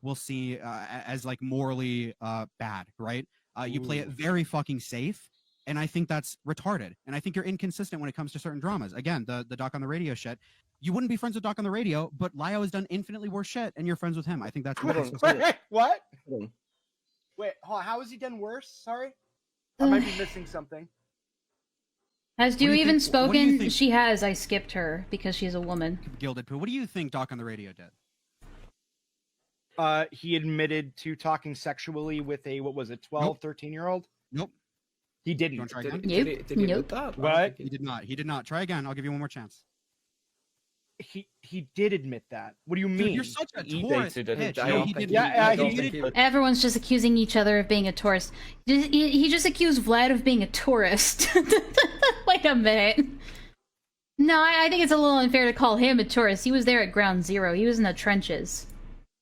will see as like morally bad, right? You play it very fucking safe, and I think that's retarded. And I think you're inconsistent when it comes to certain dramas. Again, the Doc on the Radio shit. You wouldn't be friends with Doc on the Radio, but Lio has done infinitely worse shit, and you're friends with him. I think that's Wait, what? Wait, how has he done worse? Sorry, I might be missing something. Has you even spoken? She has. I skipped her because she's a woman. GildedPoo, what do you think Doc on the Radio did? He admitted to talking sexually with a, what was it, 12, 13-year-old? Nope. He didn't. You try again? Nope. Did he admit that? What? He did not. He did not. Try again. I'll give you one more chance. He did admit that. What do you mean? Dude, you're such a tourist. Everyone's just accusing each other of being a tourist. He just accused Vlad of being a tourist. Wait a minute. No, I think it's a little unfair to call him a tourist. He was there at ground zero. He was in the trenches.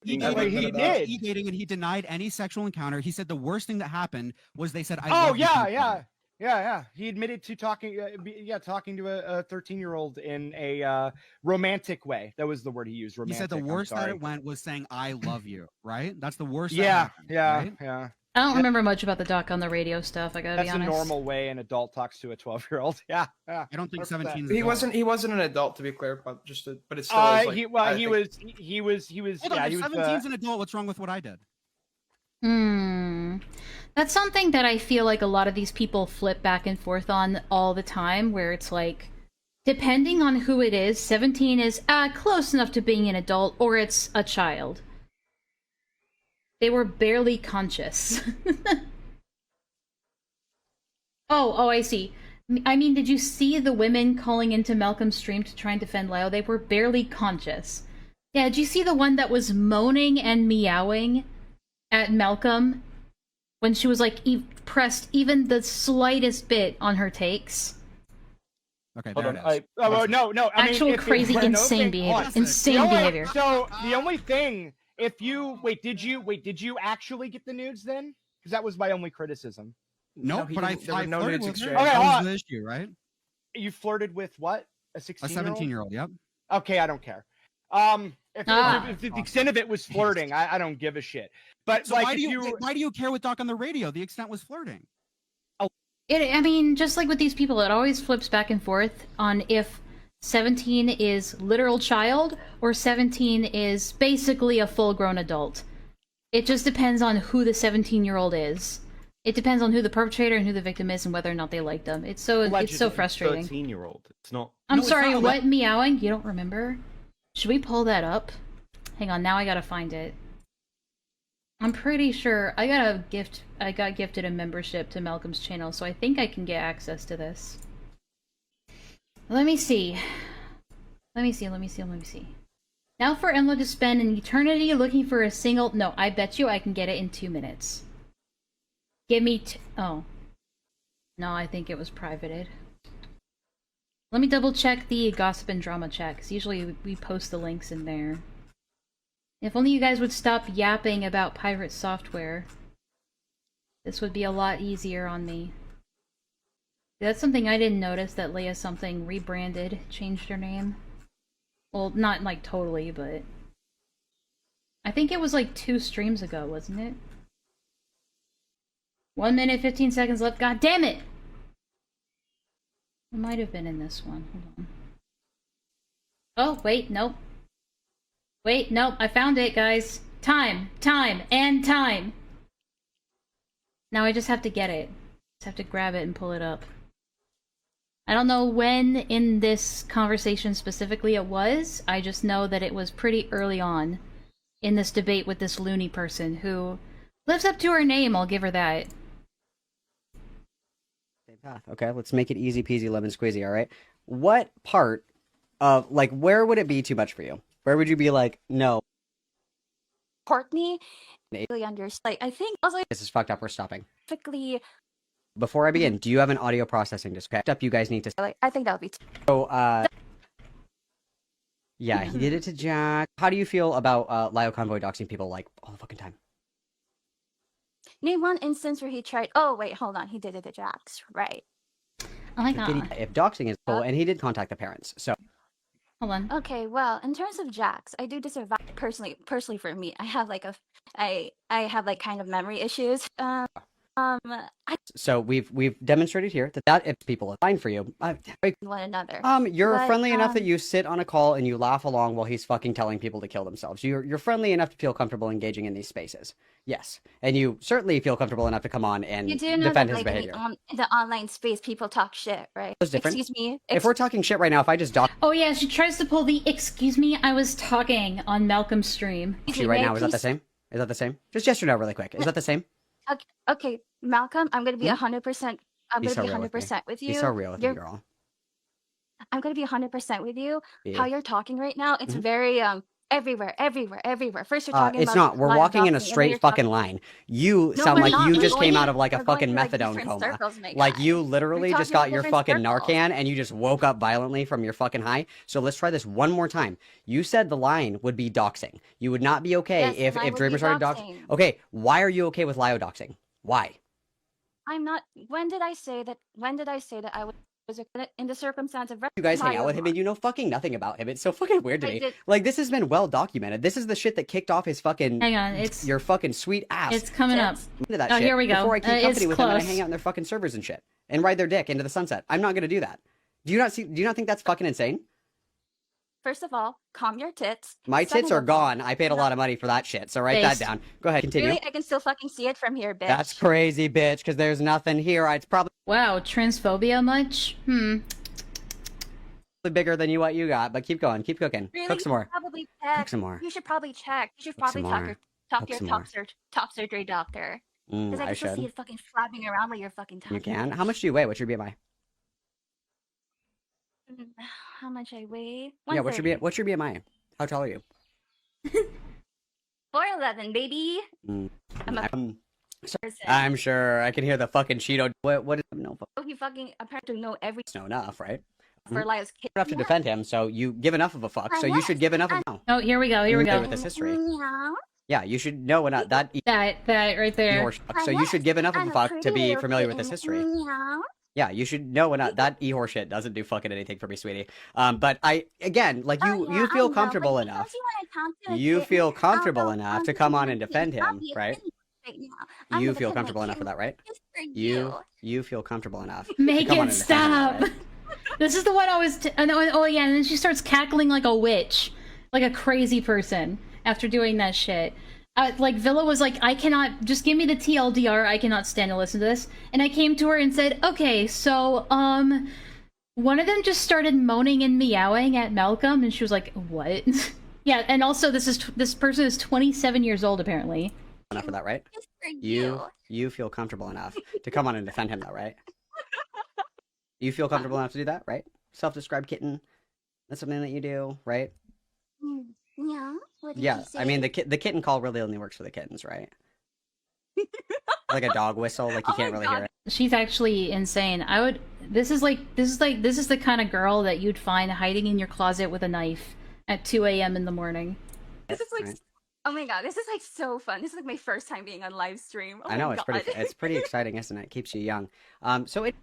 He did. And he denied any sexual encounter. He said the worst thing that happened was they said, "I love you." Yeah. He admitted to talking to a 13-year-old in a romantic way. That was the word he used. Romantic. He said the worst that it went was saying, "I love you." Right? That's the worst. Yeah. I don't remember much about the Doc on the Radio stuff. I gotta be honest. That's a normal way an adult talks to a 12-year-old. Yeah. I don't think 17. He wasn't an adult, to be clear, but it's still. He was. 17's an adult. What's wrong with what I did? That's something that I feel like a lot of these people flip back and forth on all the time, where it's like, depending on who it is, 17 is close enough to being an adult, or it's a child. They were barely conscious. Oh, I see. I mean, did you see the women calling into Malcolm's stream to try and defend Leo? They were barely conscious. Yeah, did you see the one that was moaning and meowing at Malcolm when she was like pressed even the slightest bit on her takes? Okay, no. I mean, actual crazy, insane behavior. Insane behavior. So the only thing, did you actually get the nudes then? Because that was my only criticism. No, but I flirted with her. Okay, that was the issue, right? You flirted with what? A 16-year-old? A 17-year-old. Yep. Okay, I don't care. If the extent of it was flirting, I don't give a shit. But so like, why do you care with Doc on the Radio? The extent was flirting. I mean, just like with these people, it always flips back and forth on if 17 is literal child or 17 is basically a full-grown adult. It just depends on who the 17-year-old is. It depends on who the perpetrator and who the victim is and whether or not they like them. It's so frustrating. 13-year-old. It's not. I'm sorry. What meowing? You don't remember? Should we pull that up? Hang on. Now I gotta find it. I'm pretty sure I got gifted a membership to Malcolm's channel, so I think I can get access to this. Let me see. Let me see. Now for Enlaa to spend an eternity looking for a single... No, I bet you I can get it in 2 minutes. Give me oh. No, I think it was privated. Let me double check the Gossip and Drama chat, because usually we post the links in there. If only you guys would stop yapping about pirate software. This would be a lot easier on me. That's something I didn't notice, that Leia something rebranded, changed her name. Well, not like totally, but... I think it was like 2 streams ago, wasn't it? 1 minute, 15 seconds left. God damn it! It might have been in this one. Hold on. Oh, wait, nope. Wait, nope, I found it, guys. Time, and time! Now I just have to get it. Just have to grab it and pull it up. I don't know when in this conversation specifically it was. I just know that it was pretty early on in this debate with this loony person who lives up to her name, I'll give her that. Same path. Okay, let's make it easy peasy lemon squeezy, alright? What part of, like, where would it be too much for you? Where would you be like, no? Courtney, really understand. Like, I think also this is fucked up, we're stopping. Specifically, before I begin, do you have an audio processing disk? Up, you guys need to. like, I think that would be. So, yeah, he did it to Jack. How do you feel about Lio Convoy doxing people like all the fucking time? Name one instance where he tried. Oh wait, hold on. He did it to Jax, right? Oh my god. If doxing is cool, and he did contact the parents, so. Hold on. Okay, well, in terms of Jax, I do disavow. personally for me, I have like I have like kind of memory issues. I So we've demonstrated here that if people are fine for you, one another. you're But, friendly enough that you sit on a call and you laugh along while he's fucking telling people to kill themselves. You're friendly enough to feel comfortable engaging in these spaces. Yes, and you certainly feel comfortable enough to come on and You do know defend that his like behavior. in the online space, people talk shit, right? That's different. Excuse me. If we're talking shit right now, if I just dox Oh yeah, she tries to pull the "excuse me, I was talking" on Malcolm's stream. you right now, is that the same? Is that the same? Just yes or no, really quick. Is that the same? Okay, Malcolm, I'm gonna be 100%. I'm Be gonna so be real with me. 100% with you. Be so real with me, You're- girl. I'm gonna be 100% with you. Be. How you're talking right now, it's Mhm. very everywhere. First you're talking It's about not. We're live walking in a doxing, and then straight you're fucking talking- line. You No, sound we're like not. you We're just going came out in- of like a we're going fucking in, like, methadone different coma. circles, my Like guy. you literally We're just talking got about your different fucking circles. Narcan and you just woke up violently from your fucking high. So let's try this one more time. You said the line would be doxing. You would not be okay Yes, the if line would Dreamer be started doxing. Okay, why are you okay with Lio doxing? Why? I'm not. When did I say that I was in the circumstance of You guys hang out with him Lio and you know fucking nothing about him. It's so fucking weird to I me. did- Like this has been well documented. This is the shit that kicked off his fucking Hang on, it's your fucking sweet ass. it's coming up. Into that Oh, shit here we go. before I keep It's company with them and I close. hang out in their fucking servers and shit and ride their dick into the sunset. I'm not gonna do that. Do you not think that's fucking insane? First of all, calm your tits. My tits Second are of all, gone. I paid a lot of money for that shit, so write that Based. down. Go ahead, continue. Really, I can still fucking see it from here, bitch. That's crazy, bitch, because there's nothing here. It's probably Wow, transphobia much? bigger than what you got, but keep going. Keep cooking. Really, Cook some more. Probably check. Cook some more. You should probably check. You should Cook probably some talk more. to Cook your some more. top surgery doctor. Because I I can still see should. it fucking flapping around while you're fucking talking. You can. How much do you weigh? What's your BMI? How much I weigh? Yeah, what's your BMI? How tall are you? 4'11", baby. Mm. I'm a I'm, person. I'm sure I can hear the fucking Cheeto. What is no? He fucking apparently know every No enough, right? for Lio's kid. You don't have to defend him, so you give enough of a fuck. So you should give enough of no. Oh, here we go. Here we Familiar go. with this history. Yeah. Yeah, you should know when that That right there. Ehor fuck. So you should give enough of a fuck to be familiar with this history. Yeah. Yeah, you should know when that Ehor shit doesn't do fucking anything for me, sweetie. But I again, like you feel comfortable enough. You feel comfortable enough to come on and defend him, right? You feel comfortable enough for that, right? You feel comfortable enough. to Make come on it and defend him, stop. right? This is the one I was. Oh yeah, and then she starts cackling like a witch, like a crazy person after doing that shit. Like Villa was like, I cannot, just give me the TLDR. I cannot stand to listen to this. And I came to her and said, okay, so one of them just started moaning and meowing at Malcolm, and she was like, what? Yeah, and also this person is 27 years old apparently. Enough for that, right? You feel comfortable enough to come on and defend him, though, right? You feel comfortable enough to do that, right? Self-described kitten. That's something that you do, right? Yeah. What did Yeah, you say? I mean the kitten call really only works for the kittens, right? Like a dog whistle, like you Oh can't my really God. hear it. She's actually insane. This is the kind of girl that you'd find hiding in your closet with a knife at 2 a.m. in the morning. This is like, Right. oh my god, this is like so fun. This is like my first time being on live stream. Oh I know my God. it's pretty exciting, isn't it? It keeps you young. So it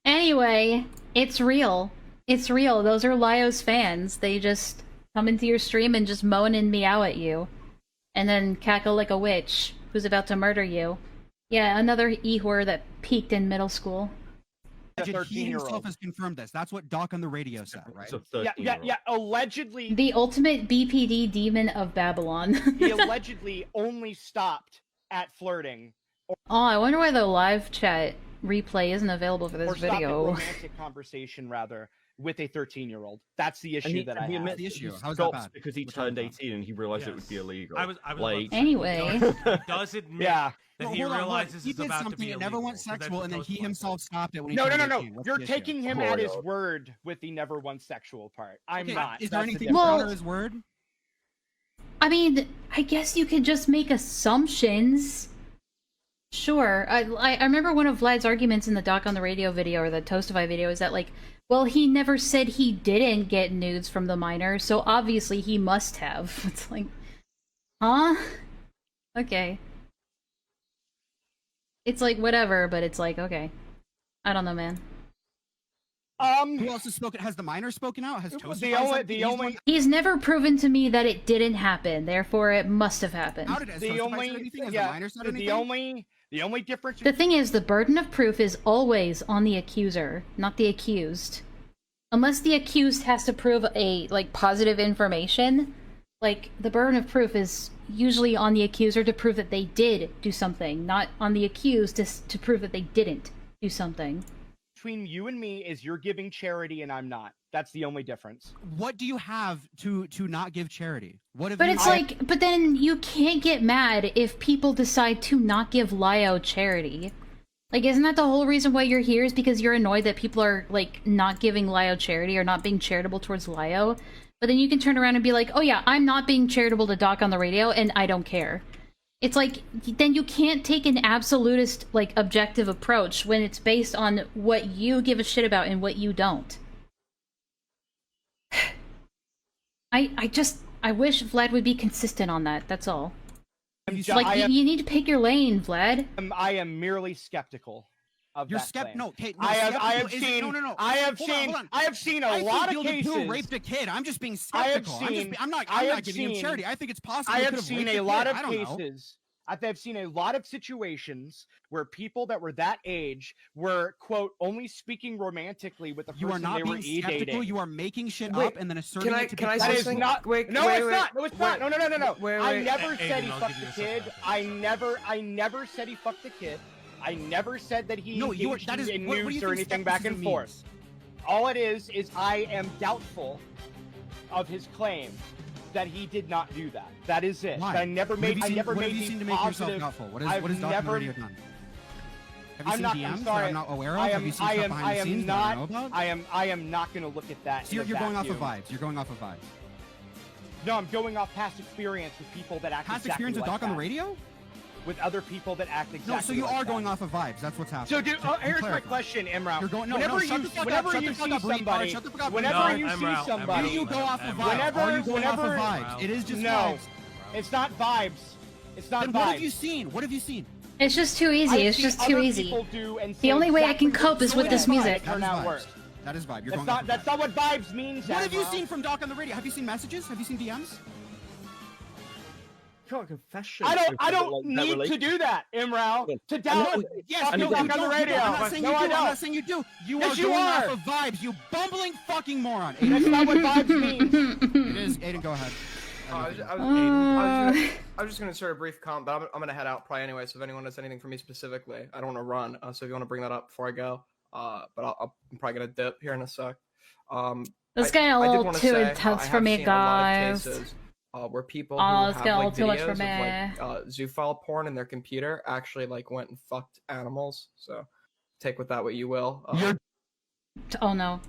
Anyway, it's real. It's real. Those are Lio's fans. They just come into your stream and just moan and meow at you. And then cackle like a witch who's about to murder you. Yeah, another Ehor that peaked in middle school. The He himself 13-year-old. has confirmed this. That's what Doc on the radio said, right? Yeah. Allegedly, The ultimate BPD demon of Babylon. he allegedly only stopped at flirting Oh, I wonder why the live chat replay isn't available for or this stopped at video. romantic conversation rather with a 13-year-old. That's the issue that I he have. admits The that issue. he How's that stopped bad? because he What's turned that about? 18 and he realized it would be Yes. illegal. I was like, about to Anyway. He does admit Yeah. that No, he hold on, hold on. realizes He it's did about to something be that never illegal, went 'cause that's sexual, what and then Toast he Boy himself said. stopped it when he No, turned no, no, no. 18. What's You're the issue? taking him Oh at my his God. word with the never once sexual part. I'm Okay, not. is there That's the anything to difference. counter his word? I mean, I guess you could just make assumptions. Sure. I remember one of Vlad's arguments in the Doc on the Radio video or the Toastify video is that, like, well, he never said he didn't get nudes from the minor, so obviously he must have. It's like, huh? Okay. It's like, whatever, but it's like, okay. I don't know, man. Who else has spoken? Has the minor spoken out? Has Toast? the only He's never proven to me that it didn't happen. Therefore, it must have happened. How did it? the only the only difference. The thing is, the burden of proof is always on the accuser, not the accused. Unless the accused has to prove a positive information, the burden of proof is usually on the accuser to prove that they did do something, not on the accused to prove that they didn't do something. Between you and me is you're giving charity and I'm not. That's the only difference. What do you have to not give charity? What have But you... it's but then you can't get mad if people decide to not give Lio charity. Isn't that the whole reason why you're here? Is because you're annoyed that people are not giving Lio charity or not being charitable towards Lio? But then you can turn around and be like, oh yeah, I'm not being charitable to Doc on the radio and I don't care. It's then you can't take an absolutist, objective approach when it's based on what you give a shit about and what you don't. I wish Vlad would be consistent on that, that's all. You need to pick your lane, Vlad. I am merely skeptical of You're that claim. No, Kate, I have seen. No. I have seen a lot of cases. GildedPoo raped a kid. I'm just being skeptical. I'm not giving him charity. I think it's possible. I have seen a lot of cases. I've seen a lot of situations where people that were that age were, quote, only speaking romantically with the person they were skeptical. You are making shit up and then asserting it to be... That is not... No, it's not. No, it's not. No. I never said he fucked the kid. I never said he fucked the kid. I never said that he engaged in news or anything back and forth. All it is I am doubtful of his claim that he did not do that. That is it. Why? I never made. What have you seen to make yourself doubtful? What has Doc on the radio done? Have you seen DMs that I'm not aware of? Have you seen stuff behind the scenes that I know about? I am not going to look at that. So you're going off of vibes. You're going off of vibes. No, I'm going off past experience with people that act past exactly experience with Doc on the radio? With other people that act exactly. No, so you are going off of vibes. That's what's happening. So, dude, here's my question, Mrow. You're going. Whenever you see somebody, do you go off of vibes? Are you going off of vibes? It is just vibes. It's not vibes. It's not vibes. What have you seen? What have you seen? It's just too easy. It's just too easy. The only way I can cope is with this music. That is vibe. That's not what vibes means. What have you seen from Doc on the radio? Have you seen messages? Have you seen DMs? Confession. I don't need to do that, Mrow. To download. Yes, no, Doc on the radio. I'm not saying you do. I'm not saying you do. You are going off of vibes. You bumbling fucking moron. That's not what vibes means. It is. Aiden, go ahead. I was just gonna start a brief comment, but I'm gonna head out probably anyway. So if anyone has anything for me specifically, I don't want to run. So if you want to bring that up before I go, but I'm probably gonna dip here in a sec. This guy a little too intense for me, guys. Where people who have videos of zoophile porn in their computer actually went and fucked animals. So take with that what you will. Oh no,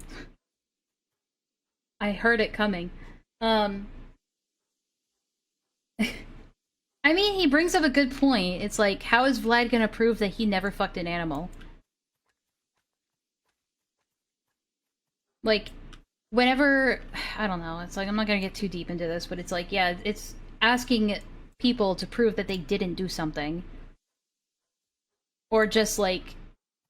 I heard it coming. I mean, he brings up a good point. It's how is Vlad gonna prove that he never fucked an animal? Whenever, I don't know, it's I'm not gonna get too deep into this, but it's yeah, it's asking people to prove that they didn't do something. Or just,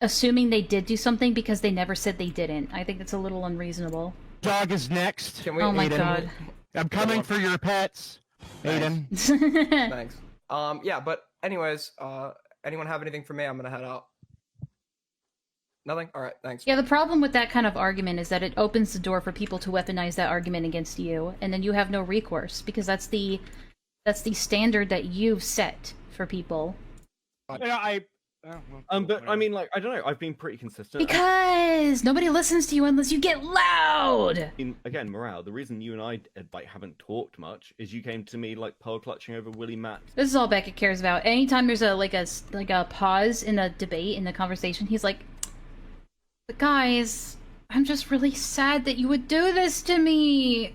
assuming they did do something because they never said they didn't. I think that's a little unreasonable. Dog is next. Oh my god. I'm coming for your pets, Aiden. Thanks. Yeah, but anyways, anyone have anything for me? I'm gonna head out. Nothing? Alright, thanks. Yeah, the problem with that kind of argument is that it opens the door for people to weaponize that argument against you, and then you have no recourse, because that's the standard that you've set for people. Yeah, but I mean, I don't know. I've been pretty consistent. Because nobody listens to you unless you get loud. Again, Mrow, the reason you and I haven't talked much is you came to me pearl clutching over Willie Matt. This is all Beckett cares about. Anytime there's a pause in a debate in the conversation, he's like, "But guys, I'm just really sad that you would do this to me."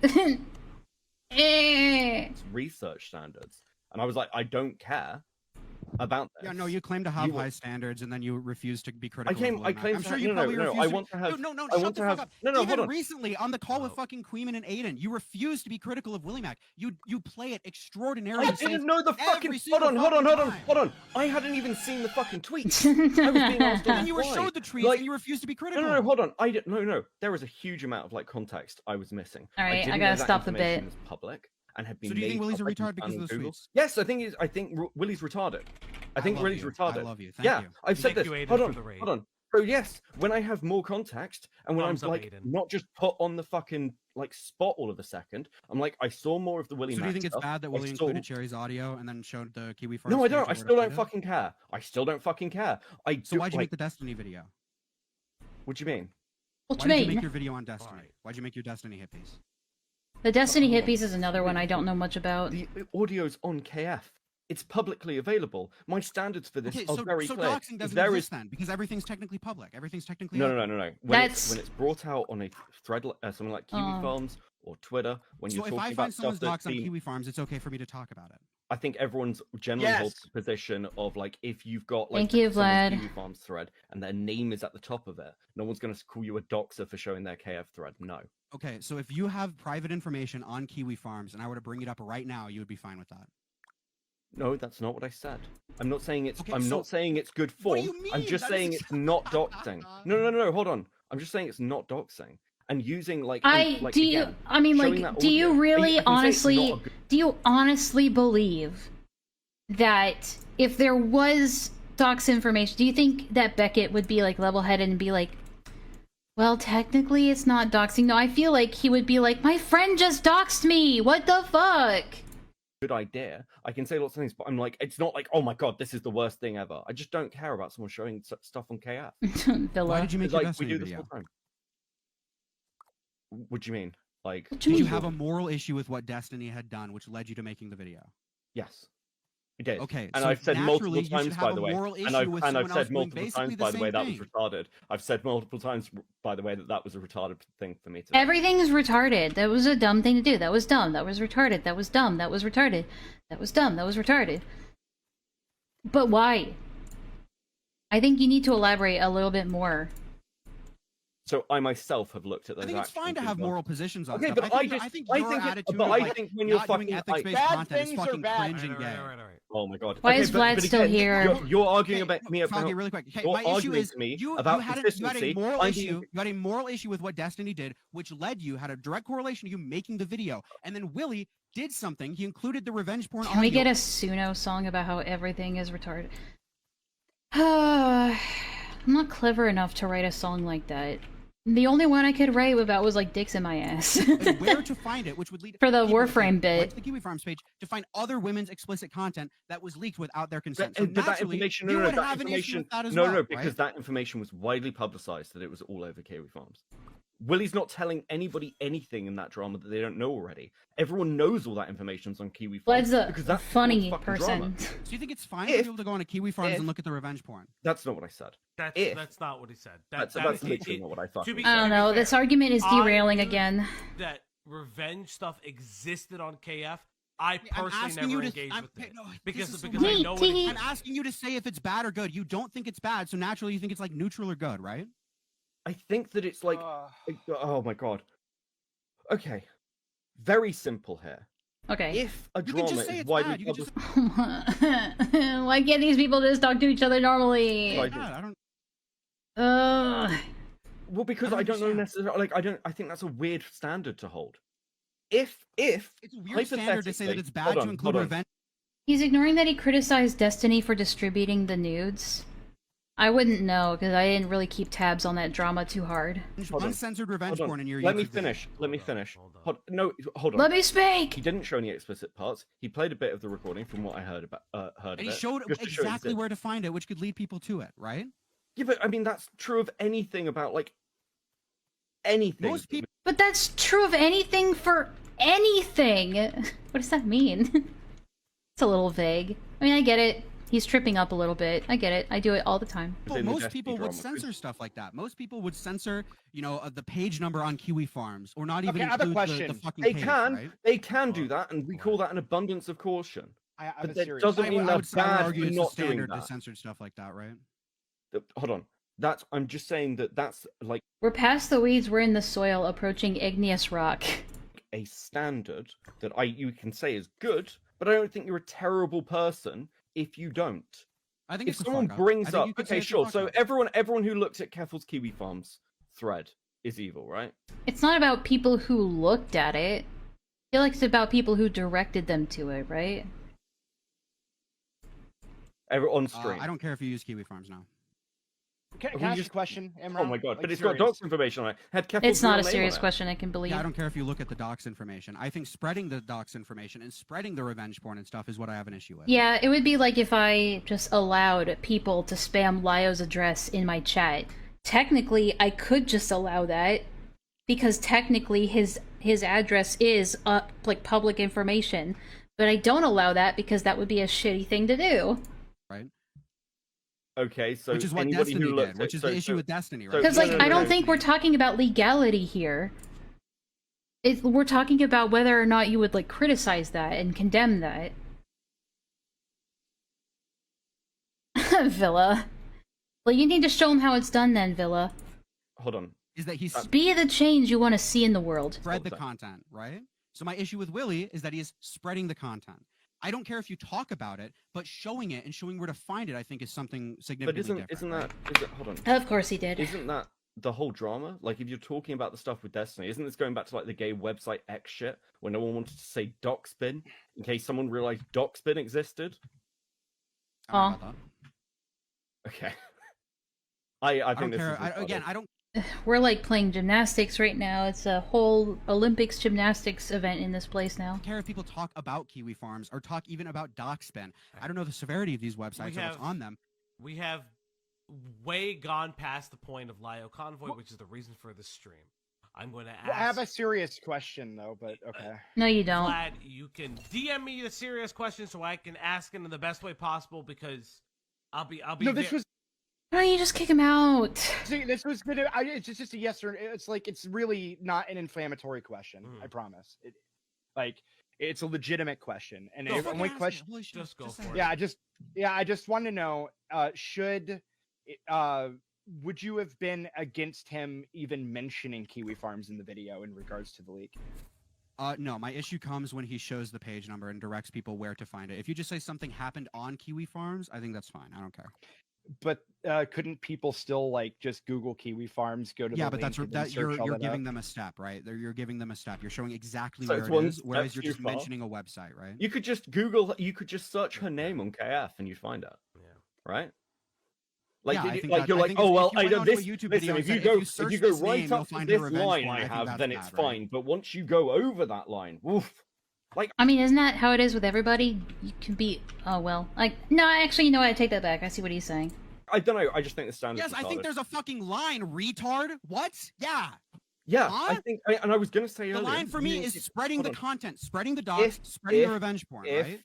It's research standards, and I was like, I don't care. about this. Yeah, no, you claim to have high standards, and then you refuse to be critical. I claim. I'm sure you probably refuse. I want to have. No, I shut want the to fuck have. up. No, Even hold on. recently on the call with fucking Queeman and Aiden, you refused to be critical of Willie Mac. You play it extraordinarily. I didn't know the fucking. Hold on. I hadn't even seen the fucking tweets. I was being asked on and you were showed the tweets, and you refused to be critical. No, hold on. I didn't. No. There was a huge amount of like context I was missing. All right, I gotta stop the bit. Public. And have been so do you think Willie's a retard because of the tweets? Yes, I think Willie's retarded. I think Willie's retarded. I love you. Thank you. I've said this. Hold on. So yes, when I have more context and when I'm like not just put on the fucking like spot all of a second, I'm like I saw more of the Willie. So do you think it's bad that Willie included Cherry's audio and then showed the Kiwi Farms? No, I don't. I still don't fucking care. So why'd you make the Destiny video? What do you mean? What do you mean? Why'd you make your video on Destiny? Why'd you make your Destiny hit piece? The Destiny hit piece is another one I don't know much about. The audio's on KF. It's publicly available. My standards for this are very clear. So doxing doesn't exist then, because everything's technically public. Everything's technically No. When it's brought out on a thread, something like Kiwi Farms or Twitter, when you're talking about stuff if I find someone's doxed on Kiwi Farms, it's okay for me to talk about it. I think everyone's generally holds the position of like if you've got like Thank you, Vlad. Kiwi Farms thread and their name is at the top of it, no one's going to call you a doxer for showing their KF thread. No. Okay, so if you have private information on Kiwi Farms and I were to bring it up right now, you would be fine with that. No, that's not what I said. I'm not saying it's. Okay, not saying it's good form. I'm just saying it's not doxing. No. Hold on. I'm just saying it's not doxing. And using like. Do you really honestly? Do you honestly believe that if there was dox information, do you think that Beckett would be like level-headed and be like, well, technically it's not doxing? No, I feel like he would be like, my friend just doxed me. What the fuck? Good idea. I can say lots of things, but I'm like, it's not like, oh my god, this is the worst thing ever. I just don't care about someone showing stuff on KF. Why did you make your Destiny we do this video? all the time. What do you mean? Like, did you have a moral issue with what Destiny had done, which led you to making the video? Yes. We did. Okay, and so I've said multiple you times, by the way, and I've said multiple times, by the way, that was retarded. I've said multiple times, by the way, that was a retarded thing for me to. Everything's retarded. That was a dumb thing to do. That was dumb. That was retarded. That was dumb. That was retarded. That was dumb. That was retarded. But why? I think you need to elaborate a little bit more. So I myself have looked at those. I think it's fine to have moral positions on stuff. But I think your attitude when you're fucking ethics-based content is fucking cringe and gay. Oh my god! Why is Vlad still here? You're arguing about me. Froggy, really quick. Okay, my issue is you had a moral issue with what Destiny did, which had a direct correlation to you making the video, and then Willie did something. He included the revenge porn. Can we get a Suno song about how everything is retarded? I'm not clever enough to write a song like that. The only one I could write about was like dicks in my ass. And where to find it, which would lead for the Warframe bit. The Kiwi Farms page to find other women's explicit content that was leaked without their consent. But that information, because that information was widely publicized that it was all over Kiwi Farms. Willie's not telling anybody anything in that drama that they don't know already. Everyone knows all that information's on Kiwi Farms. Because that's a funny person. Drama. So you think it's fine for people to go on a Kiwi Farms and look at the revenge porn? That's not what I said. That's not what he said. That's literally not what I thought. I don't know. This argument is derailing again. That revenge stuff existed on KF. I personally never engaged with it because I know I'm asking you to say if it's bad or good. You don't think it's bad, so naturally you think it's like neutral or good, right? I think that it's like, oh my god. Okay, very simple here. Okay. If a drama is widely published, why can't these people just talk to each other normally? I don't. Well, because I don't know necessarily. Like, I think that's a weird standard to hold. If it's a weird standard to say that it's bad to include revenge. He's ignoring that he criticized Destiny for distributing the nudes. I wouldn't know, because I didn't really keep tabs on that drama too hard. Uncensored revenge porn in your Let me finish. Hold on. Let me speak! He didn't show any explicit parts. He played a bit of the recording from what I heard about. And he showed exactly where to find it, which could lead people to it, right? Yeah, but I mean, that's true of anything about, like, anything. Most people... But that's true of anything for anything! What does that mean? It's a little vague. I mean, I get it. He's tripping up a little bit. I get it. I do it all the time. Well, most people would censor stuff like that. Most people would censor, the page number on Kiwi Farms, or not even include the fucking page, right? They can do that, and we call that an abundance of caution. I'm but that doesn't mean they're bad for not doing that. To censored stuff like that, right? Hold on. I'm just saying that's like... We're past the weeds, we're in the soil, approaching igneous rock. A standard that you can say is good, but I don't think you're a terrible person if you don't. I think if someone brings up... Okay, sure, so everyone who looks at Keffel's Kiwi Farms thread is evil, right? It's not about people who looked at it. I feel like it's about people who directed them to it, right? On stream. I don't care if you use Kiwi Farms now. Can I ask a question, Mrow? Oh my god, but it's got docs information on it. It's not a serious question, I can believe. Yeah, I don't care if you look at the docs information. I think spreading the docs information and spreading the revenge porn and stuff is what I have an issue with. Yeah, it would be like if I just allowed people to spam Lyo's address in my chat. Technically, I could just allow that, because technically his address is like public information. But I don't allow that because that would be a shitty thing to do. Right. Okay, so which is what Destiny did, which is the issue with Destiny, right? Because, I don't think we're talking about legality here. We're talking about whether or not you would, like, criticize that and condemn that. Villa. Well, you need to show him how it's done then, Villa. Hold on. Is that he's... Be the change you want to see in the world. Spread the content, right? So my issue with Willie is that he is spreading the content. I don't care if you talk about it, but showing it and showing where to find it, I think, is something significantly different. Hold on. Of course he did. Isn't that the whole drama? Like, if you're talking about the stuff with Destiny, isn't this going back to, like, the gay website X shit, where no one wanted to say Docspin, in case someone realized Docspin existed? Oh. Okay. I think this is... I don't... We're like playing gymnastics right now. It's a whole Olympics gymnastics event in this place now. I don't care if people talk about Kiwi Farms or talk even about Docspin. I don't know the severity of these websites or what's on them. We have way gone past the point of Lyo Convoy, which is the reason for this stream. I'm going to ask... I have a serious question, though, but okay. No, you don't. Vlad, you can DM me the serious question so I can ask it in the best way possible, because I'll be... No, this was... Why don't you just kick him out? See, this was gonna. It's just a yes or. It's like it's really not an inflammatory question. I promise. It's a legitimate question, and the only question. Just go for it. Yeah, I just want to know. Would you have been against him even mentioning Kiwi Farms in the video in regards to the leak? No, my issue comes when he shows the page number and directs people where to find it. If you just say something happened on Kiwi Farms, I think that's fine. I don't care. But couldn't people still like just Google Kiwi Farms, go to the but that's you're giving them a step, right? You're giving them a step. You're showing exactly where it is, whereas you're just mentioning a website, right? You could just Google. You could just search her name on KF and you'd find it. Yeah. Right. Like, you're like, oh well, I don't. Listen, if you go right up to this line I have, then it's fine. But once you go over that line, woof. Like, I mean, isn't that how it is with everybody? You can be... Oh, well. No, actually, you know what? I take that back. I see what he's saying. I don't know. I just think the standard... Yes, I think there's a fucking line, retard. What? Yeah. Yeah, I think... And I was going to say earlier... The line for me is spreading the content, spreading the docs, spreading the revenge porn, right?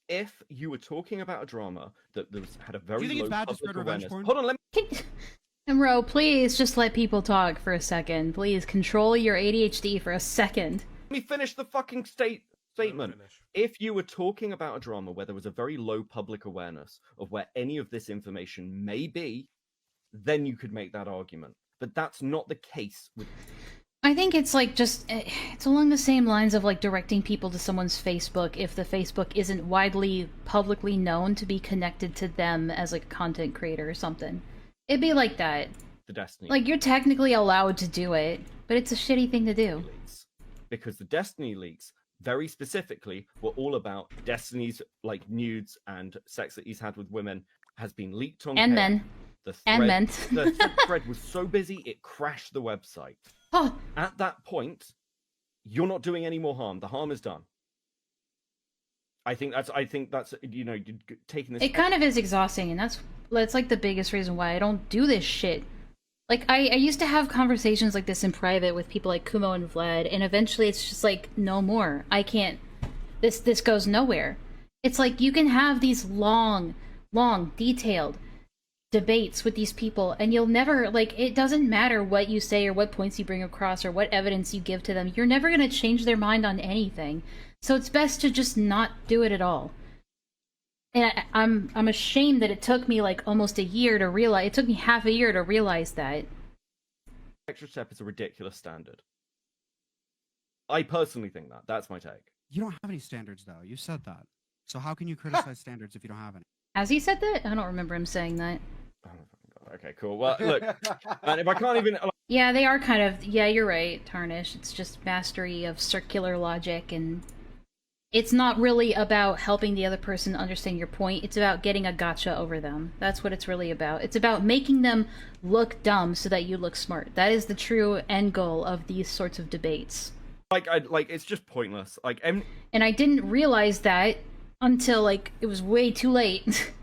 If you were talking about a drama that had a very low... Do you think it's bad to spread revenge porn? Hold on, let me... Mrow, please just let people talk for a second. Please control your ADHD for a second. Let me finish the fucking statement. If you were talking about a drama where there was a very low public awareness of where any of this information may be, then you could make that argument. But that's not the case with... I think it's like just... It's along the same lines of like directing people to someone's Facebook if the Facebook isn't widely publicly known to be connected to them as like a content creator or something. It'd be like that. The Destiny. Like, you're technically allowed to do it, but it's a shitty thing to do. Because the Destiny leaks, very specifically, were all about Destiny's, like, nudes and sex that he's had with women has been leaked on... And men. The thread was so busy, it crashed the website. Oh. At that point, you're not doing any more harm. The harm is done. I think that's, you know, taking this... It kind of is exhausting, and that's like the biggest reason why I don't do this shit. Like, I used to have conversations like this in private with people like Kumo and Vlad, and eventually it's just like, no more. I can't... This goes nowhere. It's like, you can have these long, detailed debates with these people, and you'll never, like, it doesn't matter what you say or what points you bring across or what evidence you give to them. You're never going to change their mind on anything. So it's best to just not do it at all. And I'm ashamed that it took me like almost a year to realize. It took me half a year to realize that. Extra step is a ridiculous standard. I personally think that. That's my take. You don't have any standards, though. You said that. So how can you criticize standards if you don't have any? Has he said that? I don't remember him saying that. Oh, okay, cool. Well, look, man, if I can't even... Yeah, they are kind of... Yeah, you're right, Tarnish. It's just mastery of circular logic, and... It's not really about helping the other person understand your point. It's about getting a gotcha over them. That's what it's really about. It's about making them look dumb so that you look smart. That is the true end goal of these sorts of debates. It's just pointless. And I didn't realize that until, like, it was way too late.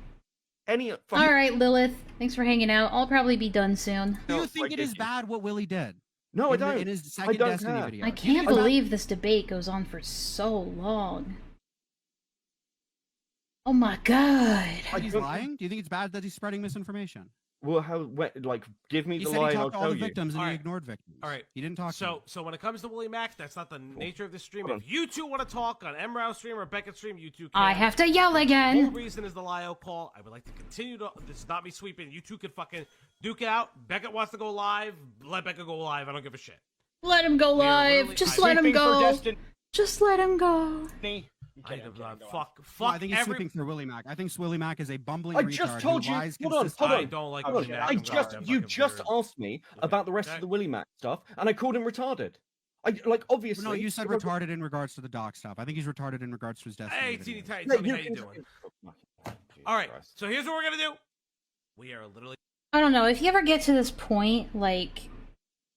Alright, Lilith. Thanks for hanging out. I'll probably be done soon. Do you think it is bad what Willie did? No, I don't. In his second Destiny video. I can't believe this debate goes on for so long. Oh my god. He's lying? Do you think it's bad that he's spreading misinformation? Well, give me the lie and I'll tell you. He ignored victims and he ignored victims. All right. He didn't talk So when it comes to Willie Max, that's not the nature of the stream. If you two want to talk on Mrow stream or Beckett stream, you two can. I have to yell again. The whole reason is the Lio call. I would like to continue to... This is not me sweeping. You two can fucking duke it out. Beckett wants to go live. Let Beckett go live. I don't give a shit. Let him go live. Just let him go. Just let him go. Fuck. I think he's sweeping through Willie Mac. I think Willie Mac is a bumbling retard. I just told you. Hold on. I don't like Willie Mac. You just asked me about the rest of the Willie Mac stuff, and I called him retarded. Obviously. No, you said retarded in regards to the doc stuff. I think he's retarded in regards to his Destiny. Hey, Teeny Tight, tell me how you doing. All right. So here's what we're gonna do. We are literally. I don't know if you ever get to this point, like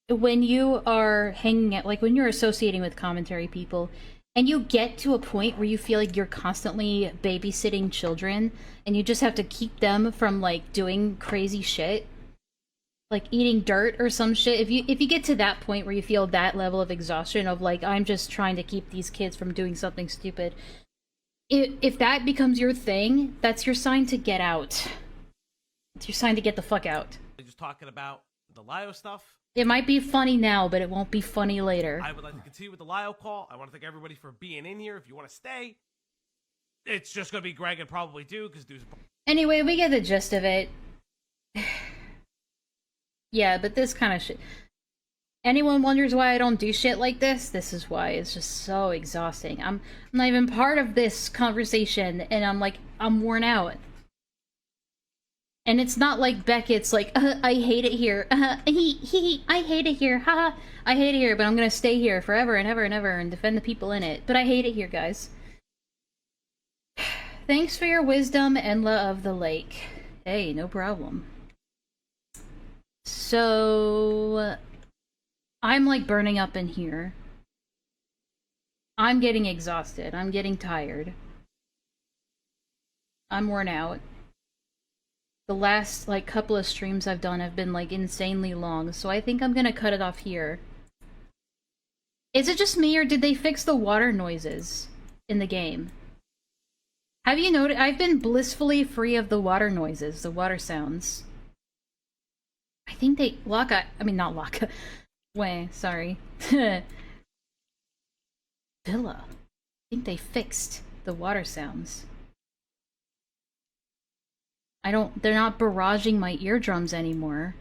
when you are hanging out, like when you're associating with commentary people. And you get to a point where you feel like you're constantly babysitting children, and you just have to keep them from, like, doing crazy shit. Like, eating dirt or some shit. If you get to that point where you feel that level of exhaustion of, like, I'm just trying to keep these kids from doing something stupid. If that becomes your thing, that's your sign to get out. It's your sign to get the fuck out. Just talking about the Lio stuff. It might be funny now, but it won't be funny later. I would like to continue with the Lio call. I want to thank everybody for being in here. If you want to stay, it's just going to be Greg and probably Do, because Do's... Anyway, we get the gist of it. Yeah, but this kind of shit... Anyone wonders why I don't do shit like this? This is why. It's just so exhausting. I'm not even part of this conversation, and I'm worn out. And it's not like Beckett's like, I hate it here. I hate it here. Haha. I hate it here, but I'm gonna stay here forever and ever and ever and defend the people in it. But I hate it here, guys. Thanks for your wisdom, Enlaa of the Lake. Hey, no problem. So... I'm like burning up in here. I'm getting exhausted. I'm getting tired. I'm worn out. The last, like, couple of streams I've done have been, like, insanely long, so I think I'm gonna cut it off here. Is it just me, or did they fix the water noises in the game? Have you noticed? I've been blissfully free of the water noises, the water sounds. I think they... not Laka. Wait, sorry. Villa. I think they fixed the water sounds. They're not barraging my eardrums anymore.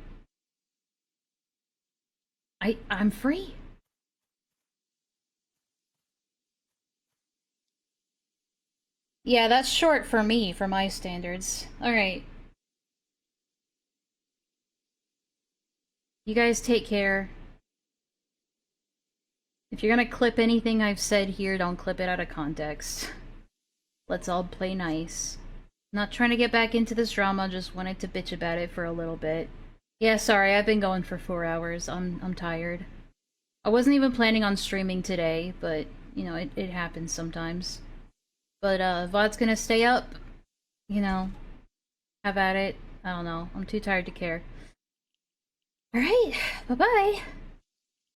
I'm free. Yeah, that's short for me, for my standards. Alright. You guys take care. If you're gonna clip anything I've said here, don't clip it out of context. Let's all play nice. Not trying to get back into this drama, just wanted to bitch about it for a little bit. Yeah, sorry, I've been going for 4 hours. I'm tired. I wasn't even planning on streaming today, but, you know, it happens sometimes. But, VOD's gonna stay up. You know, have at it. I don't know. I'm too tired to care. Alright, bye-bye.